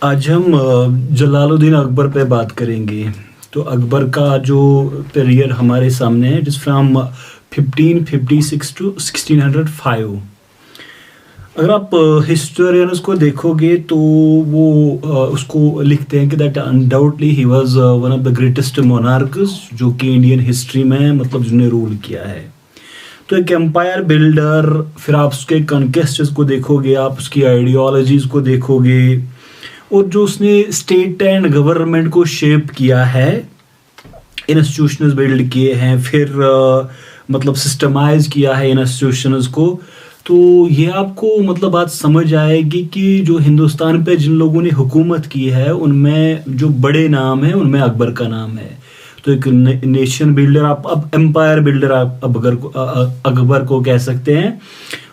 आज हम जलालुद्दीन अकबर पे बात करेंगे। तो अकबर का जो पीरियड हमारे सामने है, इट इज़ फ्रॉम 1556 टू 1605। अगर आप हिस्टोरियंस को देखोगे तो वो उसको लिखते हैं कि that undoubtedly he was one of the greatest monarchs जो कि इंडियन हिस्ट्री में मतलब जिन्होंने रूल किया है। तो एक एम्पायर बिल्डर, फिर आप उसके कॉन्क्वेस्ट्स को देखोगे, आप उसकी आइडियोलॉजीज को देखोगे, और जो उसने स्टेट एंड गवर्नमेंट को शेप किया है, इंस्टीट्यूशंस बिल्ड किए हैं, फिर मतलब सिस्टमाइज किया है इंस्टीट्यूशंस को। तो ये आपको मतलब बात समझ आएगी कि जो हिंदुस्तान पे जिन लोगों ने हुकूमत की है उनमें जो बड़े नाम हैं उनमें अकबर का नाम है। तो एक नेशन बिल्डर, आप अब एम्पायर बिल्डर आप अकबर को कह सकते हैं,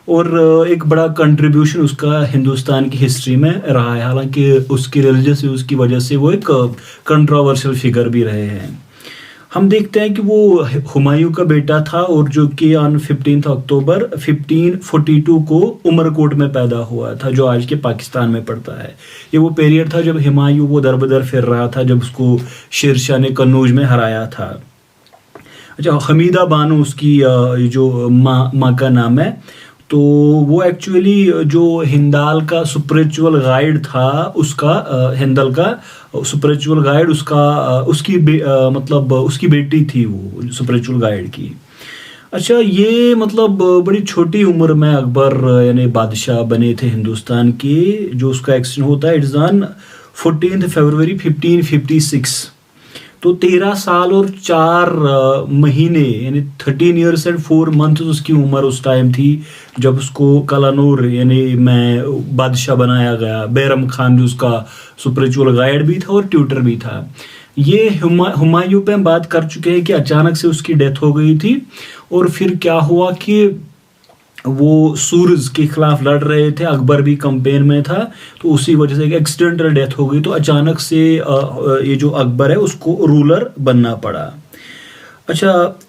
और एक बड़ा कंट्रीब्यूशन उसका हिंदुस्तान की हिस्ट्री में रहा है। हालांकि उसकी रिलीजियस यूज़ की वजह से वो एक कंट्रोवर्शियल फिगर भी रहे हैं। हम देखते हैं कि वो हुमायूं का बेटा था, और जो कि ऑन 15 अक्टूबर 1542 को उमरकोट में पैदा हुआ था, जो आज के पाकिस्तान में पड़ता है। ये वो पीरियड था जब हुमायूं वो दर बदर फिर रहा था, जब उसको शेरशाह ने कन्नौज में हराया था। अच्छा, हमीदा बानो उसकी जो माँ का नाम है। तो वो एक्चुअली जो हिंदाल का स्पिरिचुअल गाइड था, उसका हिंदल का स्पिरिचुअल गाइड उसकी मतलब उसकी बेटी थी वो स्पिरिचुअल गाइड की। अच्छा, ये मतलब बड़ी छोटी उम्र में अकबर यानी बादशाह बने थे हिंदुस्तान के। जो उसका एक्सीडेंट होता है, इट्स ऑन 14 फरवरी 1556। तो 13 साल और 4 महीने यानी 13 ईयर्स एंड 4 मंथ उसकी उम्र उस टाइम थी जब उसको कलानूर यानी में बादशाह बनाया गया। बैरम खान जो उसका स्पिरिचुअल गाइड भी था और ट्यूटर भी था। ये हुमायूं पे हम बात कर चुके हैं कि अचानक से उसकी डेथ हो गई थी, और फिर क्या हुआ कि वो सूरज के खिलाफ लड़ रहे थे, अकबर भी कैंपेन में था, तो उसी वजह से एक एक्सीडेंटल डेथ हो गई। तो अचानक से ये जो अकबर है उसको रूलर बनना पड़ा। अच्छा,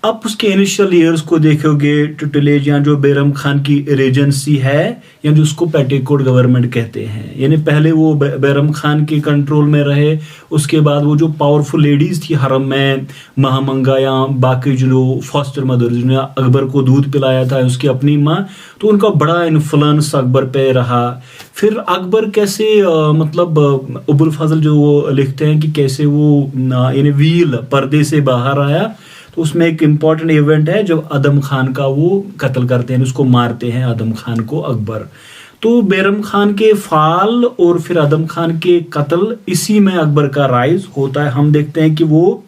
आप उसके इनिशियल ईयर्स को देखोगे, टुटलेज या जो बैरम खान की रेजेंसी है, या जो उसको पेटिकोट गवर्नमेंट कहते हैं, यानी पहले वो बैरम खान के कंट्रोल में रहे। उसके बाद वो जो पावरफुल लेडीज थी हरम में, महामंगा या बाकी जो फॉस्टर मदर जिन्होंने अकबर को दूध पिलाया था, उसकी अपनी माँ, तो उनका बड़ा इन्फ्लुएंस अकबर पे रहा। फिर अकबर कैसे मतलब अबुल फजल जो वो लिखते हैं कि कैसे वो यानी व्हील पर्दे से बाहर आया। तो उसमें एक इम्पॉर्टेंट इवेंट है जब आदम खान का वो कत्ल करते हैं, उसको मारते हैं आदम खान को अकबर। तो बैरम खान के फाल और फिर आदम खान के कत्ल, इसी में अकबर का राइज होता है। हम देखते हैं कि वो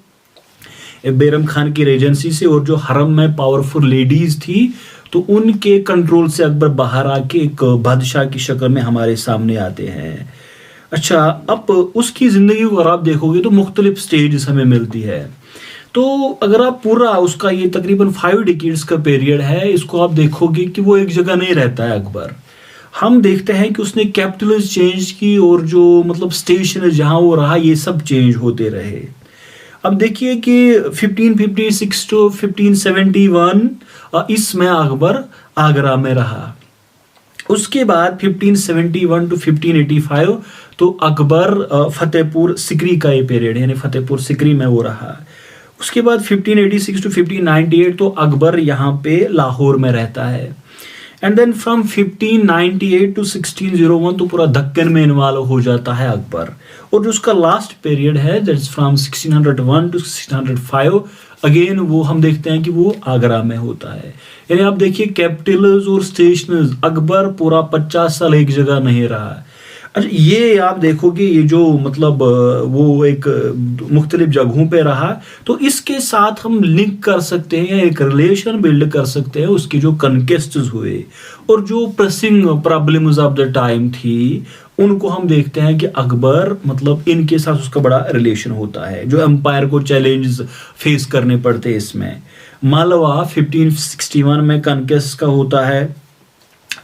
बैरम खान की रेजेंसी से और जो हरम में पावरफुल लेडीज थी, तो उनके कंट्रोल से अकबर बाहर आके एक बादशाह की शक्ल में हमारे सामने आते हैं। अच्छा, अब उसकी जिंदगी को अगर आप देखोगे तो मुख्तलिफ स्टेज हमें मिलती है। तो अगर आप पूरा उसका ये तकरीबन 5 डिकेड्स का पीरियड है, इसको आप देखोगे कि वो एक जगह नहीं रहता है अकबर। हम देखते हैं कि उसने कैपिटल्स चेंज की, और जो मतलब स्टेशन जहां वो रहा ये सब चेंज होते रहे। अब देखिए कि 1556 टू 1571 इसमें अकबर आगरा में रहा। उसके बाद 1571 टू 1585 तो अकबर फतेहपुर सिकरी का ये पीरियड यानी फतेहपुर सिकरी में वो रहा। उसके बाद 1586 टू 1598 तो अकबर यहाँ पे लाहौर में रहता है। एंड देन फ्रॉम 1598 टू 1601 तो पूरा दक्कन में इन्वॉल्व हो जाता है अकबर। और जो उसका लास्ट पीरियड है, that is from 1601 to 1605, again वो हम देखते हैं कि वो आगरा में होता है। यानी आप देखिए कैपिटल्स और स्टेशंस, अकबर पूरा 50 साल एक जगह नहीं रहा। अच्छा, ये आप देखोगे ये जो मतलब वो एक मुख्तलिफ जगहों पे रहा, तो इसके साथ हम लिंक कर सकते हैं, एक रिलेशन बिल्ड कर सकते हैं उसकी जो कॉन्क्वेस्ट्स हुए और जो pressing problems of the time थी, उनको हम देखते हैं कि अकबर मतलब इनके साथ उसका बड़ा रिलेशन होता है, जो एम्पायर को चैलेंजेस फेस करने पड़ते हैं इसमें। मालवा 1561 में कॉन्क्वेस्ट का होता है,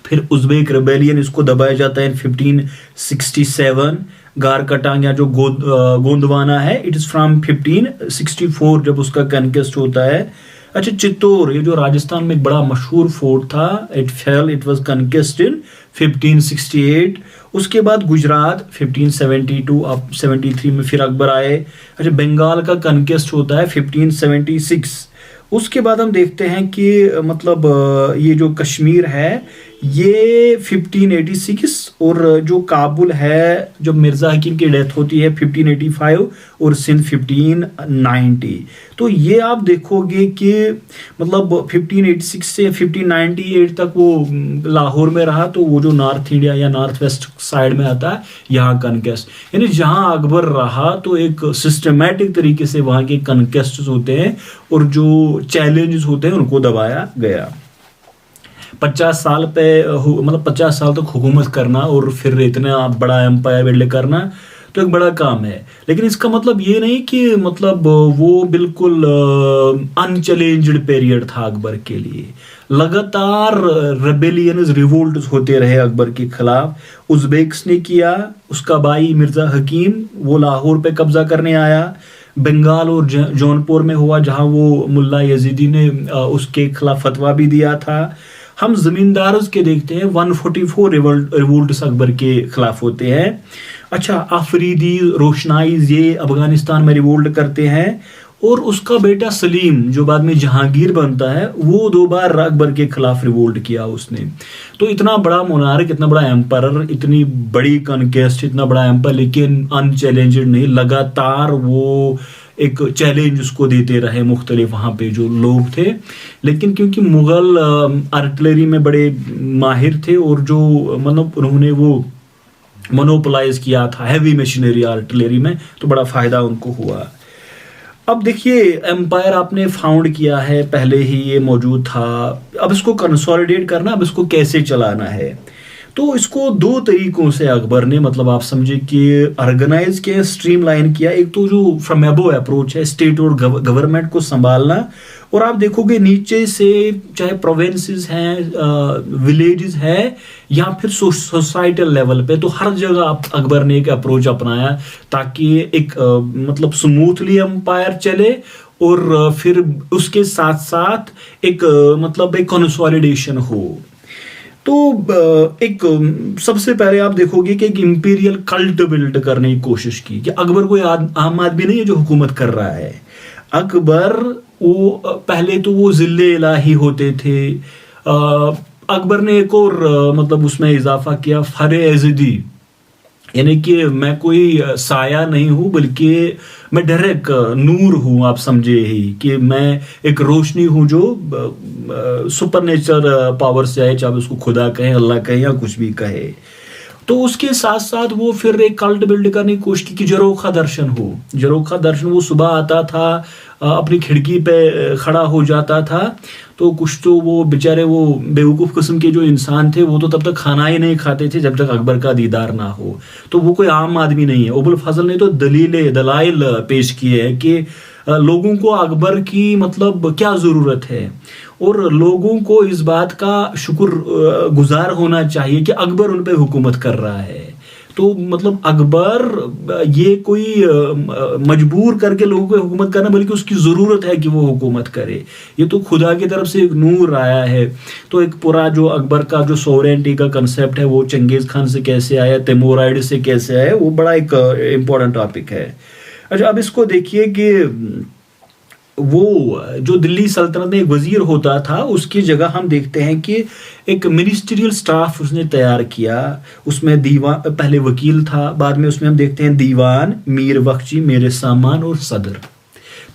फिर उज़्बेक रिबेलियन इसको दबाया जाता है इन 1567। गारकटांग या जो गोंदवाना है, इट इज फ्रॉम 1564 जब उसका कॉन्क्वेस्ट होता है। अच्छा, चित्तौड़ ये जो राजस्थान में एक बड़ा मशहूर फोर्ट था, इट वाज कॉन्क्वेस्टेड 1568। उसके बाद गुजरात 1572 अब 73 में फिर अकबर आए। अच्छा, बंगाल का कनकेस्ट होता है 1576। उसके बाद हम देखते हैं कि मतलब ये जो कश्मीर है ये 1586, और जो काबुल है जब मिर्ज़ा हकीम की डेथ होती है 1585, और सिंध 1590। तो ये आप देखोगे कि मतलब 1586 से 1598 तक वो लाहौर में रहा। तो वो जो नॉर्थ इंडिया या नॉर्थ वेस्ट साइड में आता है यहाँ कनकेस्ट, यानी जहाँ अकबर रहा तो एक सिस्टमेटिक तरीके से वहाँ के कनकेस्ट होते हैं और जो चैलेंजेस होते हैं उनको दबाया गया। 50 साल पे मतलब 50 साल तक हुकूमत करना और फिर इतना बड़ा एम्पायर बिल्ड करना तो एक बड़ा काम है। लेकिन इसका मतलब ये नहीं कि मतलब वो बिल्कुल अनचैलेंज्ड पीरियड था अकबर के लिए। लगातार रेबेलियंस रिवोल्ट होते रहे अकबर के खिलाफ। उज़्बेक्स ने किया, उसका भाई मिर्ज़ा हकीम वो लाहौर पे कब्जा करने आया। बंगाल और जौनपुर में हुआ जहां वो मुल्ला यजीदी ने उसके खिलाफ फतवा भी दिया था। हम जमींदारों के देखते हैं 144 रिवोल्ट्स अकबर के खिलाफ होते हैं। अच्छा, अफरीदी रोशनाइज ये अफगानिस्तान में रिवोल्ट करते हैं, और उसका बेटा सलीम जो बाद में जहांगीर बनता है वो 2 बार अकबर के खिलाफ रिवोल्ट किया उसने। तो इतना बड़ा मोनार्क, इतना बड़ा एम्पायर, इतनी बड़ी कॉन्क्वेस्ट, इतना बड़ा एम्पायर, लेकिन अनचैलेंज्ड नहीं, लगातार वो एक चैलेंज उसको देते रहे मुख्तलिफ वहाँ पे जो लोग थे। लेकिन क्योंकि मुगल आर्टिलरी में बड़े माहिर थे और जो मतलब उन्होंने वो मोनोपोलाइज किया था हैवी मशीनरी आर्टिलरी में, तो बड़ा फायदा उनको हुआ। अब देखिए, एम्पायर आपने फाउंड किया है, पहले ही ये मौजूद था, अब इसको कंसोलिडेट करना, अब इसको कैसे चलाना है। तो इसको 2 तरीकों से अकबर ने मतलब आप समझे कि ऑर्गेनाइज किया, स्ट्रीमलाइन किया। एक तो जो फ्रॉम अबव अप्रोच है, स्टेट और गवर्नमेंट को संभालना, और आप देखोगे नीचे से चाहे प्रोविंसेस हैं, विलेजेस है, या फिर सोसाइटल लेवल पे, तो हर जगह अकबर ने एक अप्रोच अपनाया ताकि एक मतलब स्मूथली एम्पायर चले, और फिर उसके साथ साथ एक मतलब एक कंसोलिडेशन हो। तो एक सबसे पहले आप देखोगे कि एक इंपीरियल कल्ट बिल्ड करने की कोशिश की कि अकबर कोई आम आदमी नहीं है जो हुकूमत कर रहा है। अकबर वो पहले तो वो जिले इलाही होते थे। अकबर ने एक और मतलब उसमें इजाफा किया, फरे एज़दी, यानी कि मैं कोई साया नहीं हूं बल्कि मैं डायरेक्ट नूर हूं, आप समझे ही कि मैं एक रोशनी हूं जो सुपर नेचर पावर से है, चाहे उसको खुदा कहें, अल्लाह कहें या कुछ भी कहे। तो उसके साथ साथ वो फिर एक कल्ट बिल्ड करने की कोशिश की कि जरोखा दर्शन हो। जरोखा दर्शन वो सुबह आता था, अपनी खिड़की पे खड़ा हो जाता था, तो कुछ तो वो बेचारे वो बेवकूफ़ किस्म के जो इंसान थे वो तो तब तक खाना ही नहीं खाते थे जब तक अकबर का दीदार ना हो। तो वो कोई आम आदमी नहीं है। अबुल फजल ने तो दलाइल पेश किए हैं कि लोगों को अकबर की मतलब क्या ज़रूरत है, और लोगों को इस बात का शुक्र गुजार होना चाहिए कि अकबर उन पे हुकूमत कर रहा है। तो मतलब अकबर ये कोई मजबूर करके लोगों को हुकूमत करना, बल्कि उसकी ज़रूरत है कि वो हुकूमत करे। ये तो खुदा की तरफ से एक नूर आया है। तो एक पूरा जो अकबर का जो सोवरेंटी का कंसेप्ट है वो चंगेज़ खान से कैसे आया, तैमूराइड से कैसे आया, वो बड़ा एक इम्पोर्टेंट टॉपिक है। अच्छा, अब इसको देखिए कि वो जो दिल्ली सल्तनत में एक वजीर होता था उसकी जगह हम देखते हैं कि एक मिनिस्ट्रियल स्टाफ उसने तैयार किया। उसमें दीवान, पहले वकील था, बाद में उसमें हम देखते हैं दीवान, मीर बख्शी, मेरे सामान और सदर।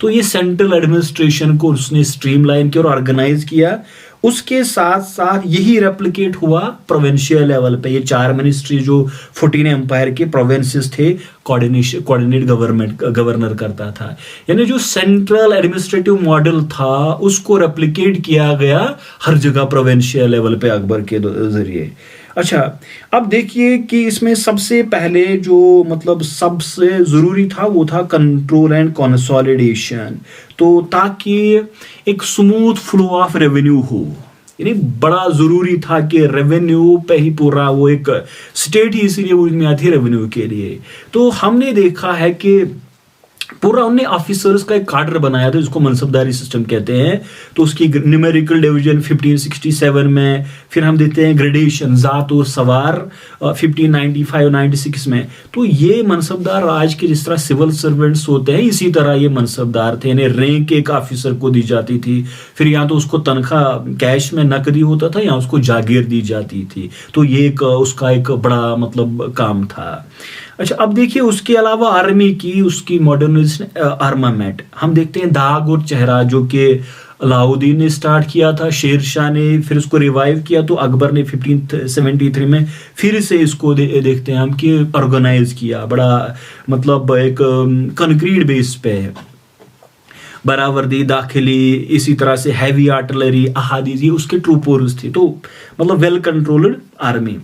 तो ये सेंट्रल एडमिनिस्ट्रेशन को उसने स्ट्रीमलाइन किया और ऑर्गेनाइज किया। उसके साथ साथ यही रेप्लिकेट हुआ प्रोविंशियल लेवल पे। ये 4 मिनिस्ट्री जो 14 एम्पायर के प्रोविंसेस थे, कोऑर्डिनेट गवर्नर करता था। यानी जो सेंट्रल एडमिनिस्ट्रेटिव मॉडल था उसको रेप्लिकेट किया गया हर जगह प्रोविंशियल लेवल पे अकबर के जरिए। अच्छा, अब देखिए कि इसमें सबसे पहले जो मतलब सबसे ज़रूरी था वो था कंट्रोल एंड कंसोलिडेशन। तो ताकि एक स्मूथ फ्लो ऑफ रेवेन्यू हो, यानी बड़ा ज़रूरी था कि रेवेन्यू पे ही पूरा वो एक स्टेट ही इसीलिए वो में आती है रेवेन्यू के लिए। तो हमने देखा है कि पूरा उनने ऑफिसर्स का एक कार्डर बनाया था जिसको मनसबदारी सिस्टम कहते हैं। तो उसकी न्यूमेरिकल डिवीजन 1567 में, फिर हम देते हैं ग्रेडेशन जात और सवार 1595-96 में। तो ये मनसबदार आज के जिस तरह सिविल सर्वेंट्स होते हैं इसी तरह ये मनसबदार थे, यानी रैंक एक ऑफिसर को दी जाती थी। फिर यहाँ तो उसको तनख्वाह कैश में नकदी होता था, यहाँ उसको जागीर दी जाती थी। तो ये एक उसका एक बड़ा मतलब काम था। अच्छा, अब देखिए उसके अलावा आर्मी की उसकी मॉडर्नाइजेशन आर्मामेंट हम देखते हैं दाग और चेहरा, जो कि अलाउद्दीन ने स्टार्ट किया था, शेर शाह ने फिर उसको रिवाइव किया, तो अकबर ने 1573 में फिर से इसको देखते हैं हम कि ऑर्गेनाइज किया, बड़ा मतलब एक कंक्रीट बेस पे है। बरावर्दी, दाखिली, इसी तरह से हैवी आर्टिलरी, अहादीज, ये उसके ट्रूपर्स थे। तो मतलब वेल कंट्रोल्ड आर्मी।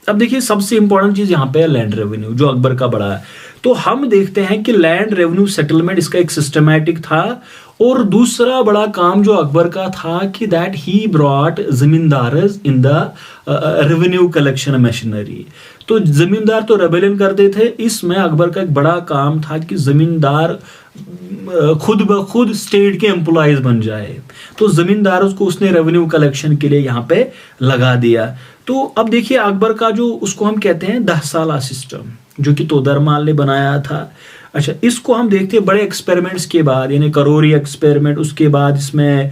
अब देखिए सबसे इंपॉर्टेंट चीज यहाँ पे है लैंड रेवेन्यू, जो अकबर का बड़ा है। तो हम देखते हैं कि लैंड रेवेन्यू सेटलमेंट इसका एक सिस्टमैटिक था। और दूसरा बड़ा काम जो अकबर का था कि that he brought zamindars in the revenue collection machinery. तो जमींदार तो रेबेलियन करते थे, इसमें अकबर का एक बड़ा काम था कि जमींदार खुद ब खुद स्टेट के एम्प्लॉयज बन जाए। तो जमींदारों को उसने रेवेन्यू कलेक्शन के लिए यहाँ पे लगा दिया। तो अब देखिए अकबर का जो उसको हम कहते हैं 10 साला सिस्टम, जो कि तोदरमाल ने बनाया था। अच्छा, इसको हम देखते हैं बड़े एक्सपेरिमेंट्स के बाद, यानी करोरी एक्सपेरिमेंट, उसके बाद इसमें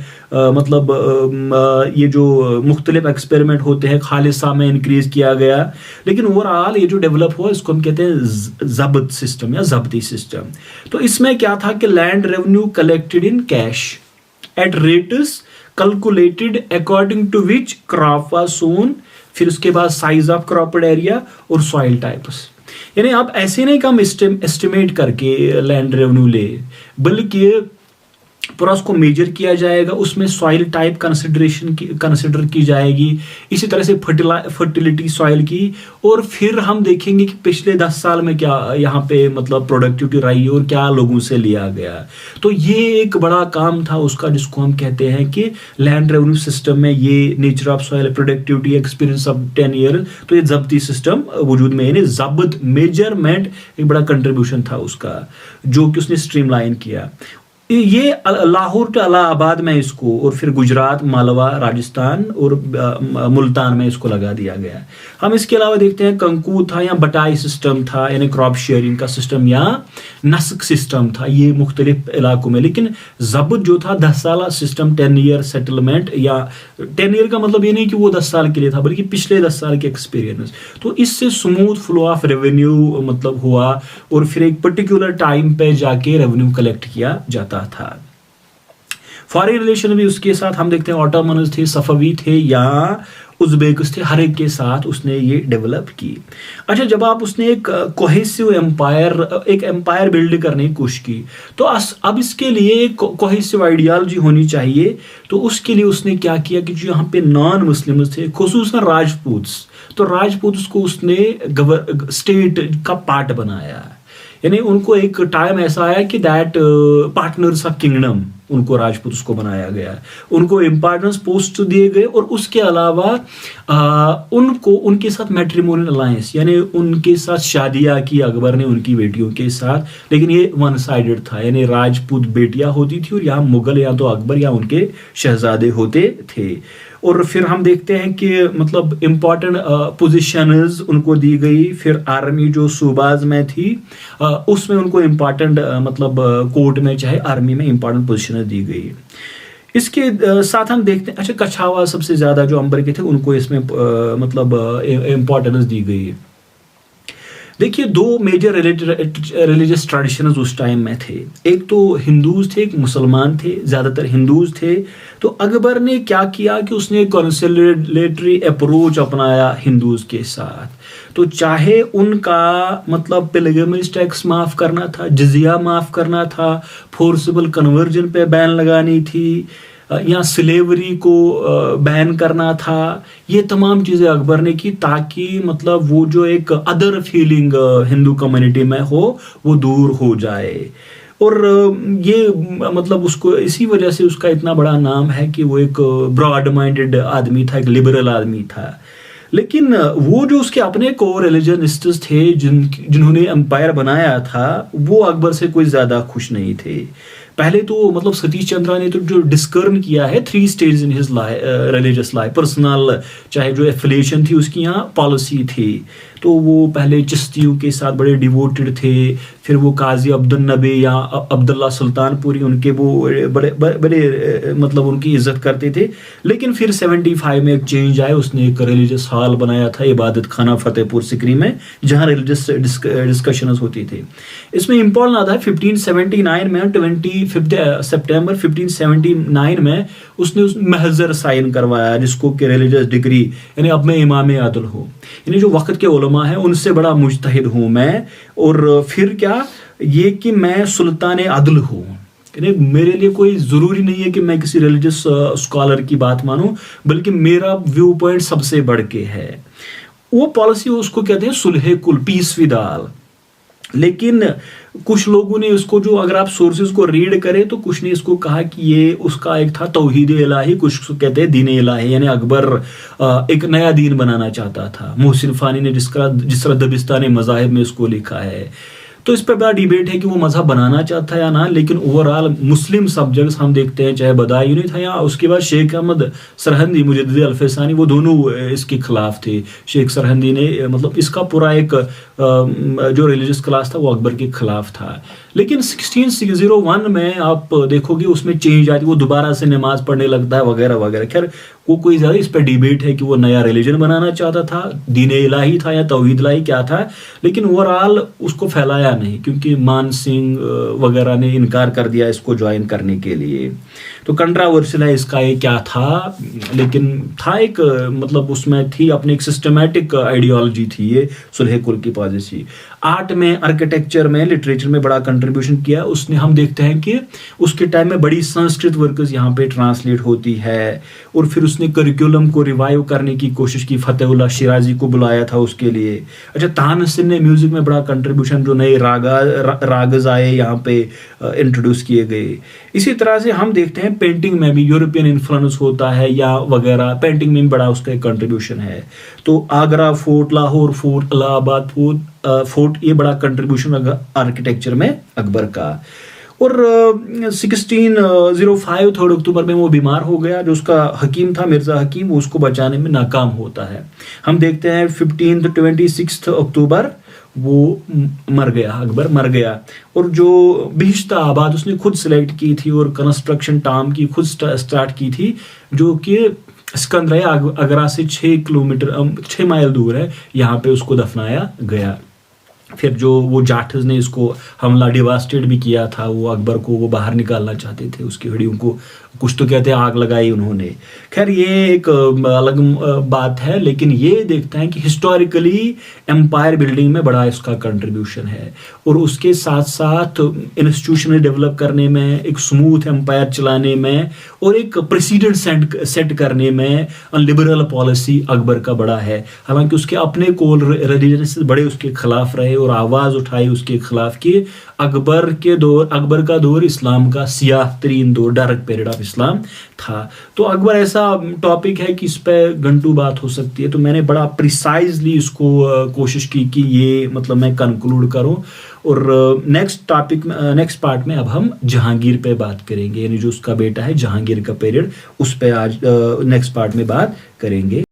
ये जो मुख्तलिफ एक्सपेरिमेंट होते हैं खालिसा में इंक्रीज किया गया। लेकिन ओवरऑल ये जो डेवलप हुआ इसको हम कहते हैं जब्त सिस्टम या जब्ती सिस्टम। तो इसमें क्या था कि land revenue collected in cash at rates calculated according to which crop was sown, फिर उसके बाद साइज ऑफ क्रॉप्ड एरिया और सॉइल टाइप्स। यानी आप ऐसे नहीं कि हम एस्टिमेट करके लैंड रेवेन्यू ले, बल्कि पूरा उसको मेजर किया जाएगा, उसमें सॉइल टाइप कंसिडर की जाएगी, इसी तरह से फर्टिलिटी सॉइल की। और फिर हम देखेंगे कि पिछले 10 साल में क्या यहाँ पे मतलब प्रोडक्टिविटी रही और क्या लोगों से लिया गया। तो ये एक बड़ा काम था उसका, जिसको हम कहते हैं कि लैंड रेवेन्यू सिस्टम में ये nature of soil, productivity, experience of 10 year, तो ये जब्ती सिस्टम वजूद में, यानी जब्त मेजरमेंट एक बड़ा कंट्रीब्यूशन था उसका, जो कि उसने स्ट्रीमलाइन किया। ये लाहौर टू इलाहाबाद में इसको, और फिर गुजरात, मालवा, राजस्थान और मुल्तान में इसको लगा दिया गया। हम इसके अलावा देखते हैं कंकू था या बटाई सिस्टम था, यानी क्रॉप शेयरिंग का सिस्टम, या नस्क सिस्टम था, ये मुख्तलिफ इलाकों में। लेकिन जब्त जो था 10 साल सिस्टम, 10 ईयर सेटलमेंट, या 10 ईयर का मतलब ये नहीं कि वो 10 साल के लिए था, बल्कि पिछले 10 साल के एक्सपीरियंस। तो इससे स्मूथ फ्लो ऑफ रेवेन्यू मतलब हुआ, और फिर एक पर्टिकुलर टाइम पे जाके रेवेन्यू कलेक्ट किया जाता था। फॉरेन रिलेशन भी उसके साथ हम देखते हैं ऑटोमन्स थे, सफवी थे, या उज़्बेक्स थे, हर एक के साथ उसने ये डेवलप की। अच्छा, जब आप उसने एक कोहेसिव एम्पायर, एक एम्पायर बिल्ड करने की कोशिश की, तो अब इसके लिए एक कोहेसिव आइडियोलॉजी होनी चाहिए। तो उसके लिए उसने क्या किया कि जो यहाँ पे नॉन मुस्लिम्स थे, खुसूसन राजपूत्स, तो राजपूत्स को उसने स्टेट का पार्ट बनाया। यानी उनको एक टाइम ऐसा आया कि दैट पार्टनर्स ऑफ किंगडम, उनको राजपूत को बनाया गया, उनको इम्पोर्टेंस पोस्ट दिए गए। और उसके अलावा उनको उनके साथ मैट्रिमोनियल अलायंस, यानी उनके साथ शादियां की अकबर ने उनकी बेटियों के साथ, लेकिन ये वन साइडेड था, यानी राजपूत बेटियां होती थी और यहाँ मुगल या तो अकबर या उनके शहजादे होते थे। और फिर हम देखते हैं कि मतलब इम्पॉर्टेंट पोजीशंस उनको दी गई। फिर आर्मी जो सूबाज में थी उसमें उनको इम्पॉर्टेंट मतलब कोर्ट में चाहे आर्मी में इम्पॉर्टेंट पोजीशन दी गई। इसके साथ हम देखते हैं, अच्छा, कछावा सबसे ज्यादा जो अंबर के थे उनको इसमें मतलब इम्पॉर्टेंस दी गई। देखिए, दो मेजर रिलीजियस ट्रेडिशंस उस टाइम में थे, एक तो हिंदूज थे, एक मुसलमान थे, ज़्यादातर हिंदूज थे। तो अकबर ने क्या किया कि उसने कंसोलिडेटरी अप्रोच अपनाया हिंदूज के साथ। तो चाहे उनका मतलब पिलग्रिमेज टैक्स माफ़ करना था, जिजिया माफ़ करना था, फोर्सिबल कन्वर्जन पे बैन लगानी थी, या स्लेवरी को बैन करना था, ये तमाम चीज़ें अकबर ने की, ताकि मतलब वो जो एक अदर फीलिंग हिंदू कम्युनिटी में हो वो दूर हो जाए। और ये मतलब उसको इसी वजह से उसका इतना बड़ा नाम है कि वो एक ब्रॉड माइंडेड आदमी था, एक लिबरल आदमी था। लेकिन वो जो उसके अपने को रिलीजनिस्ट्स थे जिन्होंने एम्पायर बनाया था, वो अकबर से कोई ज़्यादा खुश नहीं थे। पहले तो मतलब सतीश चंद्रा ने तो जो डिस्कर्न किया है 3 stage in his religious life, personal चाहे जो एफिलिएशन थी उसकी, यहाँ पॉलिसी थी। तो वो पहले चिश्तियों के साथ बड़े डिवोटेड थे, फिर वो काजी अब्दुल नबी या अब्दुल्ला सुल्तानपुरी, उनके वो बड़े बड़े मतलब उनकी इज्जत करते थे। लेकिन फिर 75 में एक चेंज आया, उसने एक रिलीजियस हॉल बनाया था, इबादत खाना फतेहपुर सिकरी में, जहाँ रिलीजियस डिस्कशंस होती थी। इसमें इम्पोर्टेंट आता है 1579 में 25 सितंबर 1579 में उसने उस महजर साइन करवाया, जिसको कि रिलीजियस डिग्री, यानी अब मैं इमाम आदिल हूँ, यानी जो वक्त के उलमा हैं उनसे बड़ा मुजतहिद हूँ मैं। और फिर क्या ये कि मैं सुल्तान आदिल हूँ, यानी मेरे लिए कोई ज़रूरी नहीं है कि मैं किसी रिलीजियस स्कॉलर की बात मानूं, बल्कि मेरा व्यू पॉइंट सबसे बढ़ के है। वो पॉलिसी उसको कहते हैं सुलह कुल, पीस विद ऑल। लेकिन कुछ लोगों ने इसको, जो अगर आप सोर्सेज को रीड करें तो कुछ ने इसको कहा कि ये उसका एक था तौहीद इलाही, कुछ कहते हैं दीन इलाही, यानी अकबर एक नया दीन बनाना चाहता था। मोहसिन फानी ने जिस तरह दबिस्तानी मज़ाहिब में इसको लिखा है, तो इस पर बड़ा डिबेट है कि वो मजहब बनाना चाहता है या ना। लेकिन ओवरऑल मुस्लिम सब्जेक्ट्स हम देखते हैं, चाहे बदायूनी था या उसके बाद शेख अहमद सरहंदी, मुजद्दिद अल्फसानी, वो दोनों इसके खिलाफ थे। शेख सरहंदी ने मतलब इसका पूरा एक जो रिलीजियस क्लास था वो अकबर के खिलाफ था। लेकिन 1601 में आप देखोगे उसमें चेंज आती, वो दोबारा से नमाज पढ़ने लगता है वगैरह वगैरह। खैर वो कोई ज़्यादा इस पर डिबेट है कि वो नया रिलीजन बनाना चाहता था, दीन इलाही था या तौहीद इलाही क्या था। लेकिन ओवरऑल उसको फैलाया नहीं, क्योंकि मान सिंह वगैरह ने इनकार कर दिया इसको ज्वाइन करने के लिए। तो कंट्रावर्शियल है इसका ये क्या था, लेकिन था एक मतलब उसमें थी अपनी एक सिस्टमैटिक आइडियोलॉजी थी ये सुलह कुल की पॉलिसी। आर्ट में, आर्किटेक्चर में, लिटरेचर में बड़ा कंट्रीब्यूशन किया उसने। हम देखते हैं कि उसके टाइम में बड़ी संस्कृत वर्कर्स यहाँ पे ट्रांसलेट होती है, और फिर उसने करिकुलम को रिवाइव करने की कोशिश की, फतेहुल्लाह शिराजी को बुलाया था उसके लिए। अच्छा, तानसेन ने म्यूजिक में बड़ा कंट्रीब्यूशन, जो नए रागज आए यहाँ पे इंट्रोड्यूस किए गए। इसी तरह से हम देखते हैं पेंटिंग में भी यूरोपियन इन्फ्लुएंस होता है या वगैरह, पेंटिंग में भी बड़ा उसका एक कंट्रीब्यूशन है। तो Agra fort, Lahore fort, Allahabad fort, ये बड़ा कंट्रीब्यूशन आर्किटेक्चर में अकबर का। और 1605 3 अक्टूबर में वो बीमार हो गया। जो उसका हकीम था मिर्ज़ा हकीम, वो उसको बचाने में नाकाम होता है। हम देखते हैं 26 अक्टूबर वो मर गया, अकबर मर गया। और जो बिहिश्ता आबाद उसने खुद सिलेक्ट की थी और कंस्ट्रक्शन टाम की खुद स्टार्ट की थी, जो कि सिकंदरिया आगरा से 6 माइल दूर है, यहाँ पे उसको दफनाया गया। फिर जो वो जाठिस ने इसको हमला डिवास्टेड भी किया था, वो अकबर को वो बाहर निकालना चाहते थे, उसकी हड्डियों को कुछ तो कहते हैं आग लगाई उन्होंने। खैर ये एक अलग बात है, लेकिन ये देखते हैं कि हिस्टोरिकली एम्पायर बिल्डिंग में बड़ा इसका कंट्रीब्यूशन है। और उसके साथ साथ इंस्टीट्यूशन डेवलप करने में, एक स्मूथ एम्पायर चलाने में, और एक प्रेसिडेंट सेट करने में लिबरल पॉलिसी अकबर का बड़ा है। हालांकि उसके अपने कोल रिलीजन से बड़े उसके खिलाफ रहे और आवाज़ उठाई उसके खिलाफ कि अकबर का दौर इस्लाम का सियाह तरीन दौर, डार्क पीरियड ऑफ इस्लाम था। तो अकबर ऐसा टॉपिक है कि इस पे घंटों बात हो सकती है। तो मैंने बड़ा प्रिसाइजली इसको कोशिश की कि ये मतलब मैं कंक्लूड करूं। और नेक्स्ट पार्ट में अब हम जहांगीर पे बात करेंगे, यानी जो उसका बेटा है जहांगीर का पीरियड, उस पे आज नेक्स्ट पार्ट में बात करेंगे।